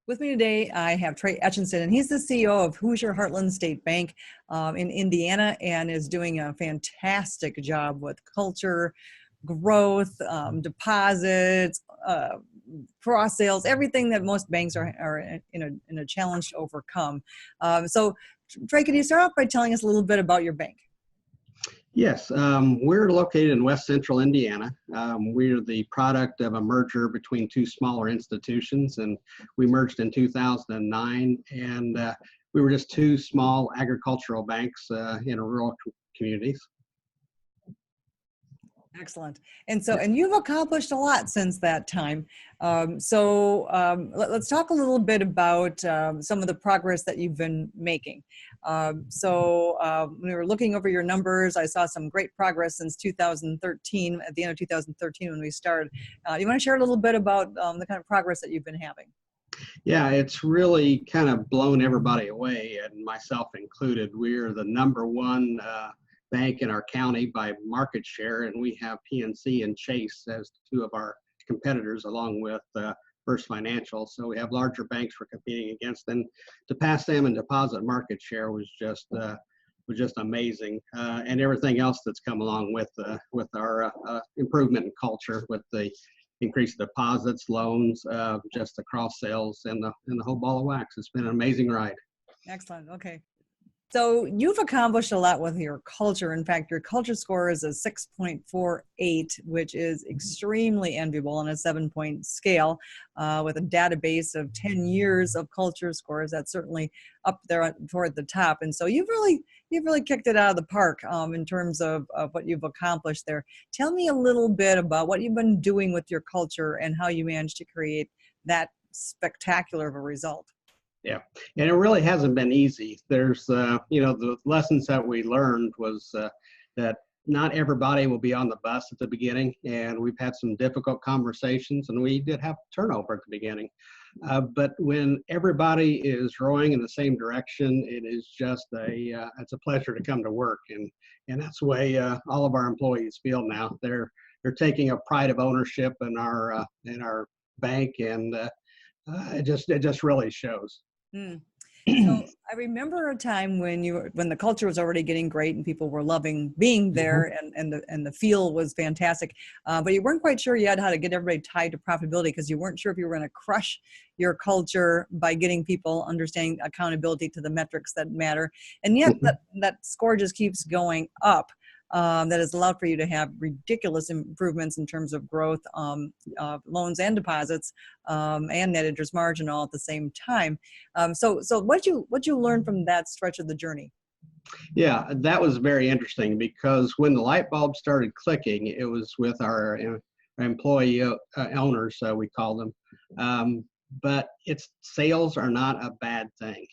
With me today, I have Trey Etchinson, and he's the CEO of Hoosier Heartland State Bank in Indiana, and is doing a fantastic job with culture, growth, deposits, cross sales, everything that most banks are in a challenge to overcome. So, Trey, can you start off by telling us a little bit about your bank? Yes, we're located in West Central Indiana. We're the product of a merger between two smaller institutions, and we merged in 2009. And we were just two small agricultural banks in rural communities. Excellent. And you've accomplished a lot since that time. Let's talk a little bit about some of the progress that you've been making. When we were looking over your numbers, I saw some great progress since 2013, at the end of 2013 when we started. You want to share a little bit about the kind of progress that you've been having? Yeah, it's really kind of blown everybody away, and myself included. We're the number one bank in our county by market share, and we have PNC and Chase as two of our competitors, along with First Financial. So we have larger banks we're competing against, and to pass them in deposit market share was just amazing, and everything else that's come along with our improvement in culture, with the increased deposits, loans, just the cross sales, and the whole ball of wax. It's been an amazing ride. Excellent. Okay. So you've accomplished a lot with your culture. In fact, your culture score is a 6.48, which is extremely enviable on a 7-point scale, with a database of 10 years of culture scores. That's certainly up there toward the top. And so you've really kicked it out of the park in terms of what you've accomplished there. Tell me a little bit about what you've been doing with your culture and how you managed to create that spectacular of a result. Yeah, and it really hasn't been easy. There's, the lessons that we learned was that not everybody will be on the bus at the beginning, and we've had some difficult conversations, and we did have turnover at the beginning. But when everybody is rowing in the same direction, it is just it's a pleasure to come to work, and that's the way all of our employees feel now. They're taking a pride of ownership in our bank, and it just really shows. Mm. So I remember a time when the culture was already getting great and people were loving being there, and the feel was fantastic, but you weren't quite sure yet how to get everybody tied to profitability, because you weren't sure if you were going to crush your culture by getting people understanding accountability to the metrics that matter, and yet that score just keeps going up. That has allowed for you to have ridiculous improvements in terms of growth, loans and deposits, and net interest margin all at the same time. So what'd you learn from that stretch of the journey? Yeah, that was very interesting, because when the light bulb started clicking, it was with our employee owners, we call them. But sales are not a bad thing.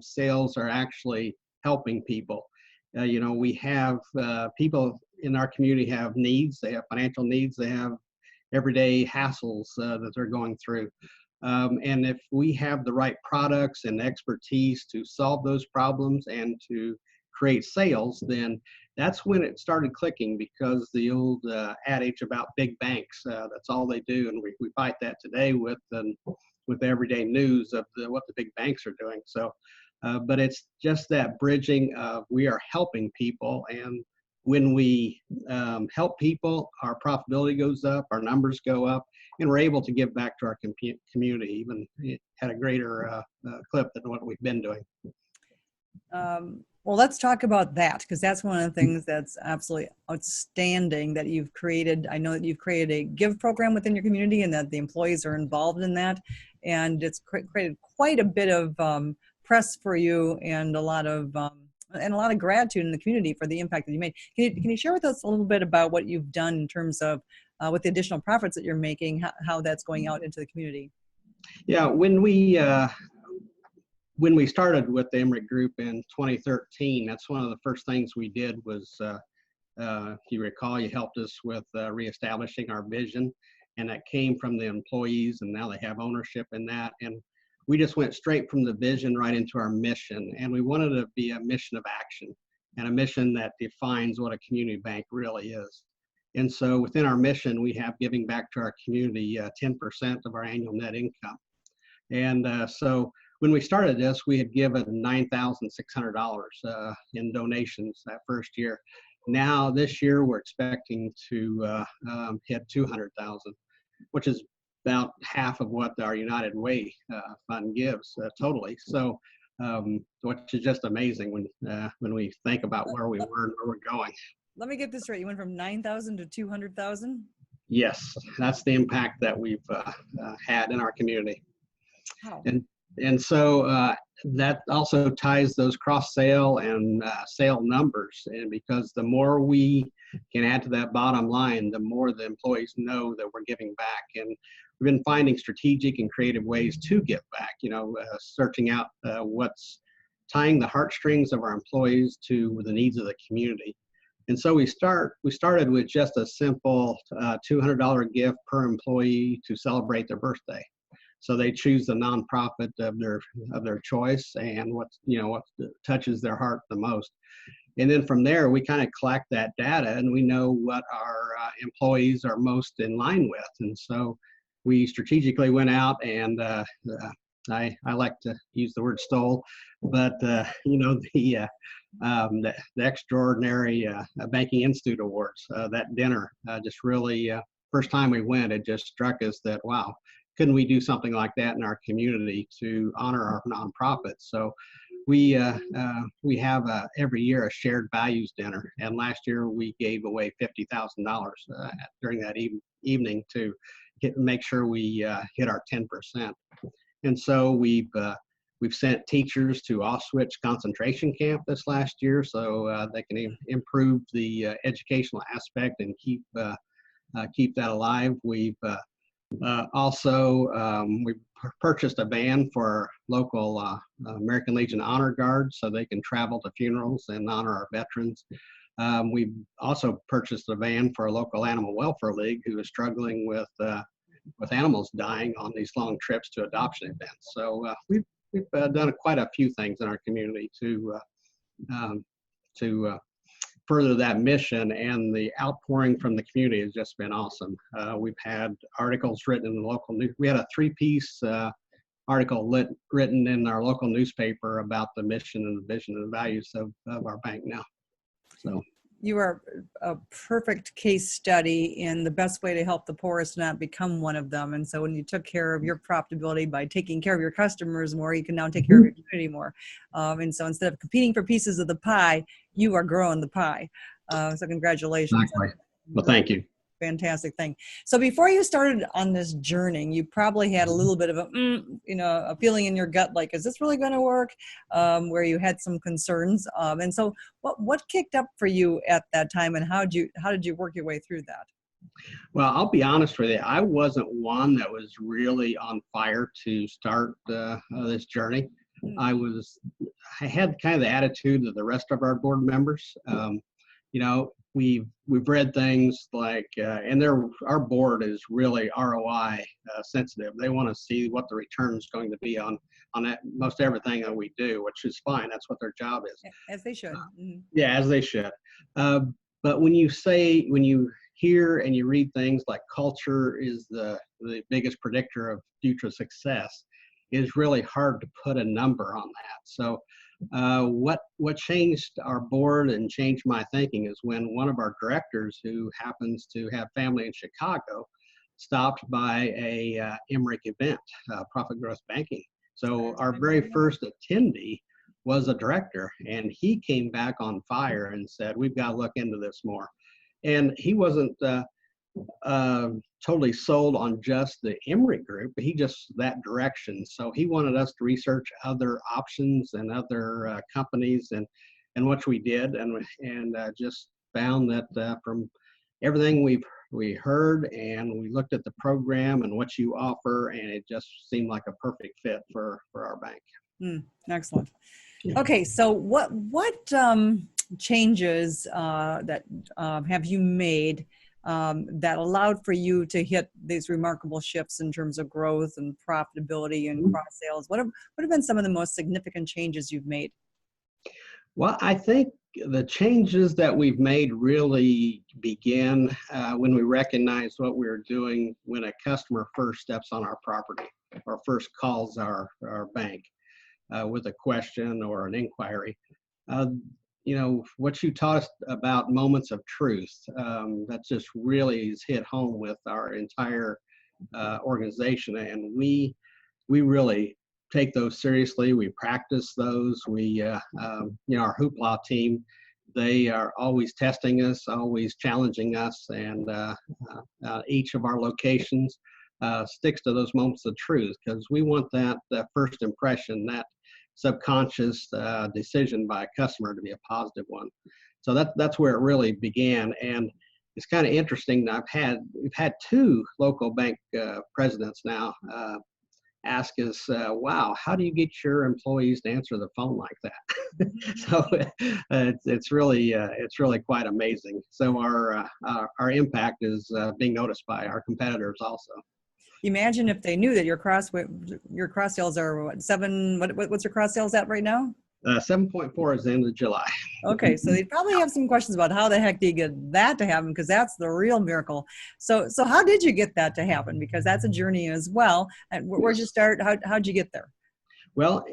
Sales are actually helping people. We have people in our community have needs. They have financial needs. They have everyday hassles that they're going through. And if we have the right products and expertise to solve those problems and to create sales, then that's when it started clicking, because the old adage about big banks, that's all they do. And we fight that today with the everyday news of what the big banks are doing. So. But it's just that bridging of, we are helping people, and when we help people, our profitability goes up, our numbers go up, and we're able to give back to our community even at a greater clip than what we've been doing. Well, let's talk about that, because that's one of the things that's absolutely outstanding that you've created. I know that you've created a give program within your community, and that the employees are involved in that, and it's created quite a bit of press for you, and a lot of gratitude in the community for the impact that you made. Can you share with us a little bit about what you've done in terms of with the additional profits that you're making, how that's going out into the community? Yeah, when we started with the Emmerich Group in 2013, that's one of the first things we did was, if you recall, you helped us with reestablishing our vision, and that came from the employees, and now they have ownership in that. And we just went straight from the vision right into our mission, and we wanted to be a mission of action, and a mission that defines what a community bank really is. And so within our mission, we have giving back to our community 10% of our annual net income. And so when we started this, we had given $9,600 in donations that first year. Now this year we're expecting to hit 200,000, which is about half of what our United Way fund gives totally. So, which is just amazing when we think about where we were and where we're going. Let me get this right. You went from 9,000 to 200,000? Yes, that's the impact that we've had in our community. Wow. And so that also ties those cross sale and sale numbers. And because the more we can add to that bottom line, the more the employees know that we're giving back. And we've been finding strategic and creative ways to give back, searching out what's tying the heartstrings of our employees to the needs of the community. And so we started with just a simple $200 gift per employee to celebrate their birthday. So they choose the nonprofit of their choice and what touches their heart the most. And then from there, we kind of collect that data and we know what our employees are most in line with. And so we strategically went out and I like to use the word stole, but the extraordinary Banking Institute Awards, that dinner just really, first time we went, it just struck us that, wow, couldn't we do something like that in our community to honor our nonprofits? So we have every year a shared values dinner, and last year we gave away $50,000 during that evening to make sure we hit our 10%. And so we've sent teachers to Auschwitz concentration camp this last year, so they can improve the educational aspect and keep that alive. We've we purchased a van for local American Legion Honor Guard so they can travel to funerals and honor our veterans. We've also purchased a van for a local animal welfare league who is struggling with animals dying on these long trips to adoption events. So we've done quite a few things in our community to further that mission, and the outpouring from the community has just been awesome. We've had articles written in the local news. We had a 3-piece article written in our local newspaper about the mission and the vision and the values of our bank now. So you are a perfect case study in the best way to help the poorest not become one of them. And so when you took care of your profitability by taking care of your customers more, you can now take care of your community more. And so instead of competing for pieces of the pie, you are growing the pie. So congratulations. Exactly. Well, thank you. Fantastic thing. So before you started on this journey, you probably had a little bit of a feeling in your gut, like, is this really going to work? Where you had some concerns. And so what kicked up for you at that time, and how did you work your way through that? Well, I'll be honest with you. I wasn't one that was really on fire to start this journey. I had kind of the attitude of the rest of our board members. We've read things like, and our board is really ROI sensitive. They want to see what the return is going to be on that, most everything that we do, which is fine. That's what their job is. As they should. Yeah, as they should. But when you hear and you read things like culture is the biggest predictor of future success, it's really hard to put a number on that. So what changed our board and changed my thinking is when one of our directors, who happens to have family in Chicago, stopped by a Emmerich event, Profit Growth Banking. So our very first attendee was a director, and he came back on fire and said, we've got to look into this more. And he wasn't totally sold on just the Emmerich Group, but he just that direction. So he wanted us to research other options and other companies, and which we did, and just found that from everything we heard, and we looked at the program and what you offer, and it just seemed like a perfect fit for our bank. Excellent. Okay, so what changes that have you made that allowed for you to hit these remarkable shifts in terms of growth and profitability and cross sales? What have been some of the most significant changes you've made? Well, I think the changes that we've made really begin when we recognize what we're doing when a customer first steps on our property or first calls our bank with a question or an inquiry. Uh, what you taught us about moments of truth, that just really is hit home with our entire organization, and we really take those seriously. We practice those. Our hoopla team, they are always testing us, always challenging us, and each of our locations sticks to those moments of truth because we want that first impression, that subconscious decision by a customer to be a positive one. So that's where it really began. And it's kind of interesting. We've had two local bank presidents now ask us, wow, how do you get your employees to answer the phone like that? So it's really quite amazing. So our impact is being noticed by our competitors also. Imagine if they knew that your cross sales are what, what's your cross sales at right now? 7.4 is the end of July. Okay, so they probably have some questions about how the heck do you get that to happen, because that's the real miracle. So how did you get that to happen? Because that's a journey as well. And where'd you start? How'd you get there? Well,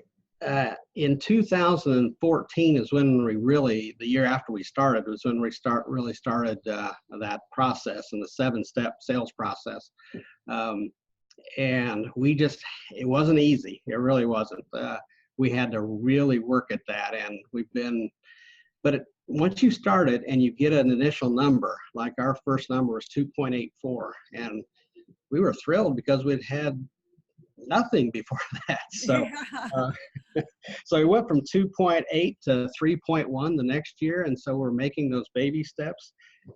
in 2014 is when the year after we started, was when we really started that process and the 7-step sales process. And it wasn't easy. It really wasn't. We had to really work at that, and once you start it and you get an initial number, like our first number was 2.84, and we were thrilled because we'd had nothing before that. So, so we went from 2.8 to 3.1 the next year, and so we're making those baby steps,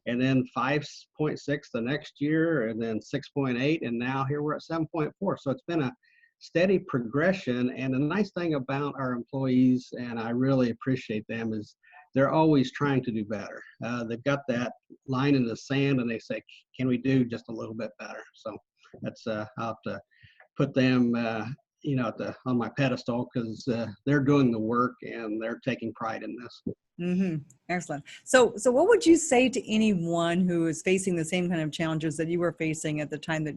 and then 5.6 the next year, and then 6.8, and now here we're at 7.4. So it's been a steady progression. And the nice thing about our employees, and I really appreciate them, is they're always trying to do better. They've got that line in the sand, and they say, can we do just a little bit better? So that's I'll have to put them on my pedestal, because they're doing the work and they're taking pride in this. Mm-hmm. Excellent. So what would you say to anyone who is facing the same kind of challenges that you were facing at the time that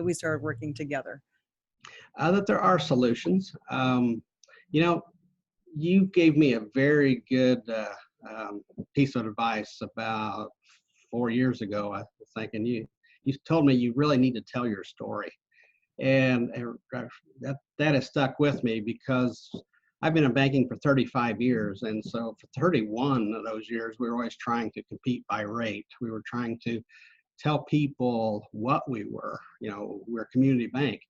we started working together? That there are solutions. You gave me a very good piece of advice about 4 years ago, I think, and you told me you really need to tell your story. And that has stuck with me, because I've been in banking for 35 years. And so for 31 of those years, we were always trying to compete by rate. We were trying to tell people what we were. We're a community bank,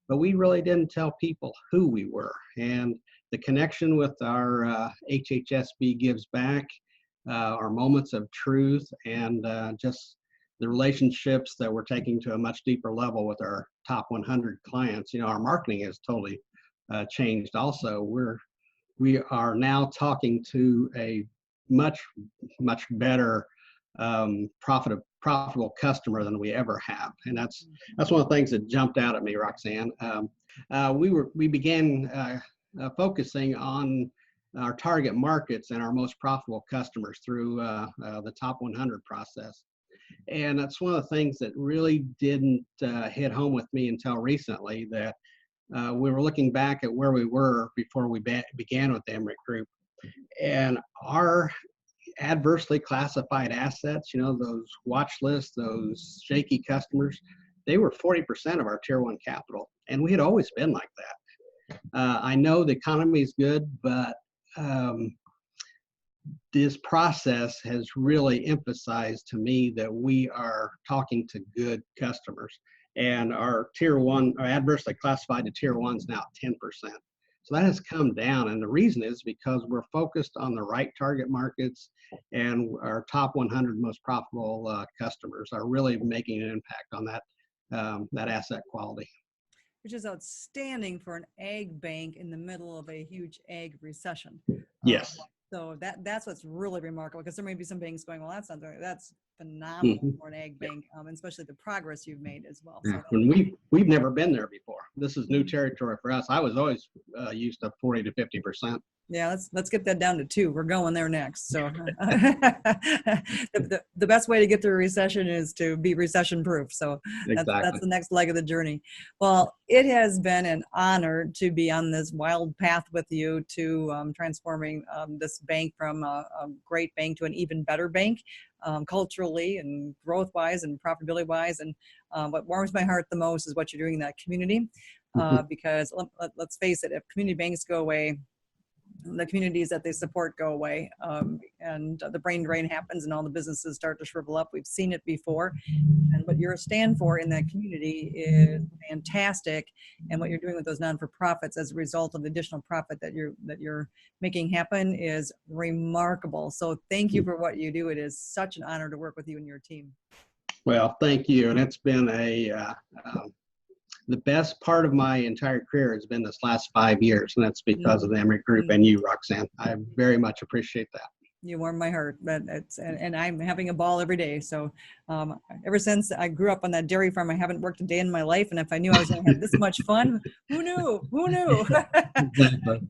but we really didn't tell people who we were. And the connection with our HHSB Gives Back, our moments of truth, and just the relationships that we're taking to a much deeper level with our top 100 clients. Our marketing has totally changed also. We are now talking to a much better profitable customer than we ever have. And that's one of the things that jumped out at me, Roxanne. We began focusing on our target markets and our most profitable customers through the top 100 process. And that's one of the things that really didn't hit home with me until recently, that we were looking back at where we were before we began with the Emmerich Group. And our adversely classified assets, those watch lists, those shaky customers, they were 40% of our Tier 1 capital. And we had always been like that. I know the economy is good, but this process has really emphasized to me that we are talking to good customers, and our Tier 1, our adversely classified to Tier 1 is now 10%. So that has come down, and the reason is because we're focused on the right target markets, and our top 100 most profitable customers are really making an impact on that asset quality. Which is outstanding for an ag bank in the middle of a huge ag recession. Yes. So that's what's really remarkable, because there may be some banks going, well, that's phenomenal for an ag bank, especially the progress you've made as well. Yeah. And we've never been there before. This is new territory for us. I was always used to 40 to 50%. Yeah, let's get that down to 2. We're going there next. So the best way to get through a recession is to be recession proof. So that's Exactly. the next leg of the journey. Well, it has been an honor to be on this wild path with you to transforming this bank from a great bank to an even better bank, culturally and growth wise and profitability wise. And what warms my heart the most is what you're doing in that community. Because let's face it, if community banks go away, the communities that they support go away, and the brain drain happens and all the businesses start to shrivel up. We've seen it before, and what you're a stand for in that community is fantastic, and what you're doing with those non-for-profits as a result of the additional profit that you're making happen is remarkable. So thank you for what you do. It is such an honor to work with you and your team. Well, thank you. And it's been the best part of my entire career has been this last 5 years, and that's because of the Emmerich Group and you, Roxanne. I very much appreciate that. You warm my heart, but and I'm having a ball every day. So ever since I grew up on that dairy farm, I haven't worked a day in my life. And if I knew I was going to have this much fun, who knew? Who knew? Exactly.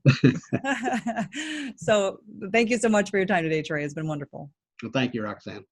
So thank you so much for your time today, Trey. It's been wonderful. Well, thank you, Roxanne.